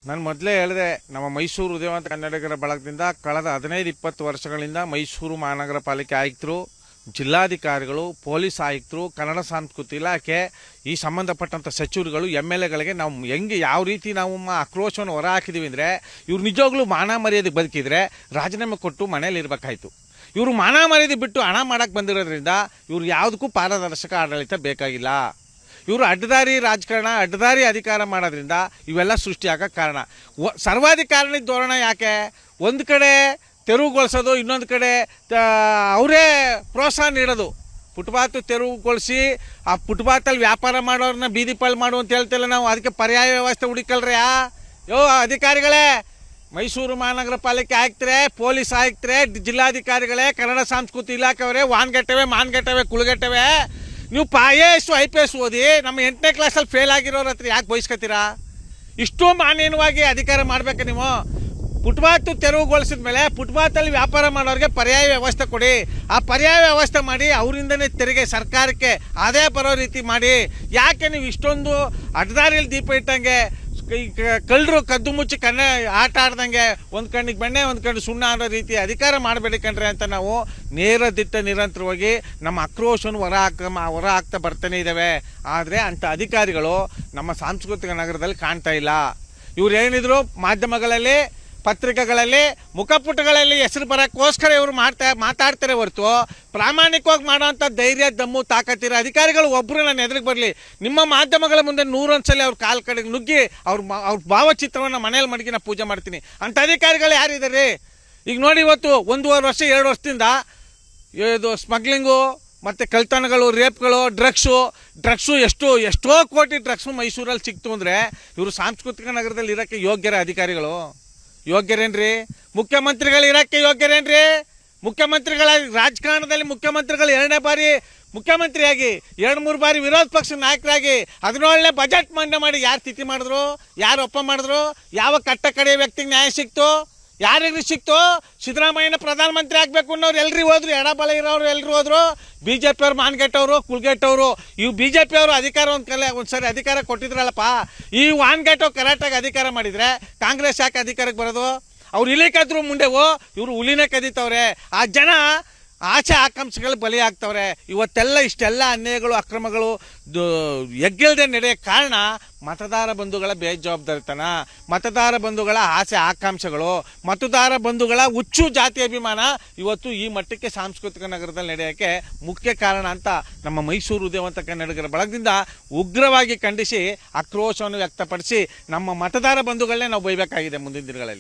ನಾನು ಮೊದಲೇ ಹೇಳಿದೆ, ನಮ್ಮ ಮೈಸೂರು ಉದಯವಂತ ಕನ್ನಡಿಗರ ಬಳಗದಿಂದ ಕಳೆದ 15-20 ವರ್ಷಗಳಿಂದ ಮೈಸೂರು ಮಹಾನಗರ ಪಾಲಿಕೆ ಆಯುಕ್ತರು, ಜಿಲ್ಲಾಧಿಕಾರಿಗಳು, ಪೊಲೀಸ್ ಆಯುಕ್ತರು, ಕನ್ನಡ ಸಂಸ್ಕೃತಿ ಇಲಾಖೆ, ಈ ಸಂಬಂಧಪಟ್ಟಂಥ ಸಚಿವರುಗಳು, MLAಗಳಿಗೆ ನಾವು ಹೆಂಗೆ ಯಾವ ರೀತಿ ನಾವು ಆಕ್ರೋಶವನ್ನು ಹೊರ ಹಾಕಿದ್ದೀವಿ ಅಂದರೆ, ಇವ್ರು ನಿಜವಾಗ್ಲೂ ಮಾನ ಮರ್ಯಾದೆ ಬದುಕಿದ್ರೆ ರಾಜೀನಾಮೆ ಕೊಟ್ಟು ಮನೇಲಿ ಇರಬೇಕಾಯ್ತು. ಇವರು ಮಾನ ಮರ್ಯಾದೆ ಬಿಟ್ಟು ಹಣ ಮಾಡೋಕ್ಕೆ ಬಂದಿರೋದ್ರಿಂದ ಇವ್ರು ಯಾವುದಕ್ಕೂ ಪಾರದರ್ಶಕ ಆಡಳಿತ ಬೇಕಾಗಿಲ್ಲ. ಇವರು ಅಡ್ಡದಾರಿ ರಾಜಕಾರಣ, ಅಡ್ಡದಾರಿ ಅಧಿಕಾರ ಮಾಡೋದ್ರಿಂದ ಇವೆಲ್ಲ ಸೃಷ್ಟಿಯಾಗಕ್ಕೆ ಕಾರಣ. ಸರ್ವಾಧಿಕಾರಿ ಧೋರಣೆ ಯಾಕೆ? ಒಂದು ಕಡೆ ತೆರವುಗೊಳಿಸೋದು, ಇನ್ನೊಂದು ಕಡೆ ಅವರೇ ಪ್ರೋತ್ಸಾಹ ನೀಡೋದು. ಫುಟ್ಪಾತ್ ತೆರವುಗೊಳಿಸಿ ಆ ಫುಟ್ಪಾತಲ್ಲಿ ವ್ಯಾಪಾರ ಮಾಡೋರನ್ನ ಬೀದಿ ಪಾಲು ಮಾಡು ಅಂತ ಹೇಳ್ತಿಲ್ಲ ನಾವು. ಅದಕ್ಕೆ ಪರ್ಯಾಯ ವ್ಯವಸ್ಥೆ ಹುಡುಕಲ್ರಿ. ಅಧಿಕಾರಿಗಳೇ, ಮೈಸೂರು ಮಹಾನಗರ ಪಾಲಿಕೆ ಆಯುಕ್ತರೇ, ಪೊಲೀಸ್ ಆಯುಕ್ತರೇ, ಜಿಲ್ಲಾಧಿಕಾರಿಗಳೇ, ಕನ್ನಡ ಸಂಸ್ಕೃತಿ ಇಲಾಖೆಯವರೇ, ವಾನ್ಗೆಟ್ಟವೆ, ಮಾನ್ಗೆಟ್ಟವೆ, ಕುಳುಗೆಟ್ಟವೆ, ನೀವು IAS IPS ಓದಿ ನಮ್ಮ 8ನೇ ಕ್ಲಾಸಲ್ಲಿ ಫೇಲ್ ಆಗಿರೋರ ಹತ್ರ ಯಾಕೆ ಬಯಸ್ಕೊತೀರಾ? ಇಷ್ಟು ಮಾನ್ಯವಾಗಿ ಅಧಿಕಾರ ಮಾಡಬೇಕು ನೀವು. ಫುಟ್ಪಾತ್ ತೆರವುಗೊಳಿಸಿದ ಮೇಲೆ ಫುಟ್ಪಾತಲ್ಲಿ ವ್ಯಾಪಾರ ಮಾಡೋರಿಗೆ ಪರ್ಯಾಯ ವ್ಯವಸ್ಥೆ ಕೊಡಿ. ಆ ಪರ್ಯಾಯ ವ್ಯವಸ್ಥೆ ಮಾಡಿ ಅವರಿಂದನೇ ತೆರಿಗೆ ಸರ್ಕಾರಕ್ಕೆ ಆದಾಯ ಬರೋ ರೀತಿ ಮಾಡಿ. ಯಾಕೆ ನೀವು ಇಷ್ಟೊಂದು ಅಡ್ಡದಾರಿಯಲ್ಲಿ ದೀಪ ಇಟ್ಟಂಗೆ ಕಳ್ಳರು ಕದ್ದು ಮುಚ್ಚಿ ಆಟ ಆಡ್ದಂಗೆ ಒಂದು ಕಣ್ಣಿಗೆ ಬೆಣ್ಣೆ ಒಂದು ಕಣ್ಣು ಸುಣ್ಣ ಅನ್ನೋ ರೀತಿ ಅಧಿಕಾರ ಮಾಡಬೇಡಿ ಕಣ್ರಿ ಅಂತ ನಾವು ನೇರ ದಿಟ್ಟ ನಿರಂತರವಾಗಿ ನಮ್ಮ ಆಕ್ರೋಶವನ್ನು ಹೊರ ಹಾಕ್ತಾ ಬರ್ತಾನೆ ಇದ್ದಾವೆ. ಆದರೆ ಅಂಥ ಅಧಿಕಾರಿಗಳು ನಮ್ಮ ಸಾಂಸ್ಕೃತಿಕ ನಗರದಲ್ಲಿ ಕಾಣ್ತಾ ಇಲ್ಲ. ಇವ್ರು ಏನಿದ್ರು ಮಾಧ್ಯಮಗಳಲ್ಲಿ, ಪತ್ರಿಕೆಗಳಲ್ಲಿ, ಮುಖಪುಟಗಳಲ್ಲಿ ಹೆಸರು ಬರೋಕ್ಕೋಸ್ಕರ ಇವರು ಮಾತಾಡ್ತಾರೆ ಹೊರತು ಪ್ರಾಮಾಣಿಕವಾಗಿ ಮಾಡೋವಂಥ ಧೈರ್ಯ, ದಮ್ಮು, ತಾಕತ್ತಿರೋ ಅಧಿಕಾರಿಗಳು ಒಬ್ಬರು ನನ್ನ ಎದುರಿಗೆ ಬರಲಿ. ನಿಮ್ಮ ಮಾಧ್ಯಮಗಳ ಮುಂದೆ 100 ಸಲ ಅವ್ರ ಕಾಲು ಕಡೆಗೆ ನುಗ್ಗಿ ಅವ್ರ ಭಾವಚಿತ್ರವನ್ನು ಮನೇಲಿ ಮಡಗಿ ನಾನು ಪೂಜೆ ಮಾಡ್ತೀನಿ. ಅಂಥ ಅಧಿಕಾರಿಗಳು ಯಾರಿದ್ದಾರೆ? ಈಗ ನೋಡಿ, ಇವತ್ತು 1.5 ವರ್ಷ 2 ವರ್ಷದಿಂದ ಇದು ಸ್ಮಗ್ಲಿಂಗು ಮತ್ತು ಕಳ್ತನಗಳು, ರೇಪ್ಗಳು, ಡ್ರಗ್ಸು ಎಷ್ಟೋ ಕೋಟಿ ಡ್ರಗ್ಸು ಮೈಸೂರಲ್ಲಿ ಸಿಕ್ತು ಅಂದರೆ ಇವರು ಸಾಂಸ್ಕೃತಿಕ ನಗರದಲ್ಲಿ ಇರೋಕ್ಕೆ ಯೋಗ್ಯರ ಅಧಿಕಾರಿಗಳು? ಯೋಗ್ಯರೇನ್ರಿ? ಮುಖ್ಯಮಂತ್ರಿಗಳು ಇರೋಕ್ಕೆ ಯೋಗ್ಯರೇನ್ರಿ? ರಾಜಕಾರಣದಲ್ಲಿ ಮುಖ್ಯಮಂತ್ರಿಗಳು 2ನೇ ಬಾರಿ ಮುಖ್ಯಮಂತ್ರಿಯಾಗಿ 2-3 ಬಾರಿ ವಿರೋಧ ಪಕ್ಷ ನಾಯಕರಾಗಿ 17ನೇ ಬಜೆಟ್ ಮಂಡನೆ ಮಾಡಿ ಯಾರು ತಿಥಿ ಮಾಡಿದ್ರು? ಯಾರು ಒಪ್ಪ ಮಾಡಿದ್ರು? ಯಾವ ಕಟ್ಟ ಕಡೆಯ ವ್ಯಕ್ತಿಗೆ ನ್ಯಾಯ ಸಿಕ್ತು? ಯಾರಿಗೆ ಸಿಕ್ತು? ಸಿದ್ದರಾಮಯ್ಯನ ಪ್ರಧಾನಮಂತ್ರಿ ಆಗಬೇಕು ಅನ್ನೋರು ಎಲ್ಲರೂ ಹೋದ್ರು, ಎಡಬಲ ಇರೋರು ಎಲ್ಲರೂ ಹೋದ್ರು. BJP ಅವ್ರು ಮಾನ್ಗೆಟ್ಟವರು, ಕುಲ್ಗೆಟ್ಟವರು. ಇವು BJP ಅವರು ಅಧಿಕಾರ ಒಂದ್ಸರಿ ಅಧಿಕಾರ ಕೊಟ್ಟಿದ್ರಲ್ಲಪ್ಪ. ಈ ವಾನ್ಗೆಟ್ಟವ್ ಕರೆಕ್ಟಾಗಿ ಅಧಿಕಾರ ಮಾಡಿದರೆ ಕಾಂಗ್ರೆಸ್ ಯಾಕೆ ಅಧಿಕಾರಕ್ಕೆ ಬರೋದು? ಅವ್ರು ಇಲಿ ಕದ್ರು ಮುಂಡೆವು, ಇವರು ಹುಲಿನೇ ಕದೀತವ್ರೆ. ಆ ಜನ ಆಸೆ ಆಕಾಂಕ್ಷೆಗಳು ಬಲಿ ಆಗ್ತವ್ರೆ. ಇಷ್ಟೆಲ್ಲ ಅನ್ಯಾಯಗಳು, ಅಕ್ರಮಗಳು ಎಗ್ಗಿಲ್ದೆ ನಡೆಯೋಕ್ಕೆ ಕಾರಣ ಮತದಾರ ಬಂಧುಗಳ ಬೇಜವಾಬ್ದಾರಿತನ, ಮತದಾರ ಬಂಧುಗಳ ಆಸೆ ಆಕಾಂಕ್ಷೆಗಳು, ಮತದಾರ ಬಂಧುಗಳ ಹುಚ್ಚು ಜಾತಿ ಅಭಿಮಾನ ಇವತ್ತು ಈ ಮಟ್ಟಕ್ಕೆ ಸಾಂಸ್ಕೃತಿಕ ನಗರದಲ್ಲಿ ನಡೆಯೋಕ್ಕೆ ಮುಖ್ಯ ಕಾರಣ ಅಂತ ನಮ್ಮ ಮೈಸೂರು ಉದಯವಂತ ಕನ್ನಡಿಗರ ಬಳಗದಿಂದ ಉಗ್ರವಾಗಿ ಖಂಡಿಸಿ ಆಕ್ರೋಶವನ್ನು ವ್ಯಕ್ತಪಡಿಸಿ ನಮ್ಮ ಮತದಾರ ಬಂಧುಗಳನ್ನೇ ನಾವು ಬೈಬೇಕಾಗಿದೆ ಮುಂದಿನ ದಿನಗಳಲ್ಲಿ.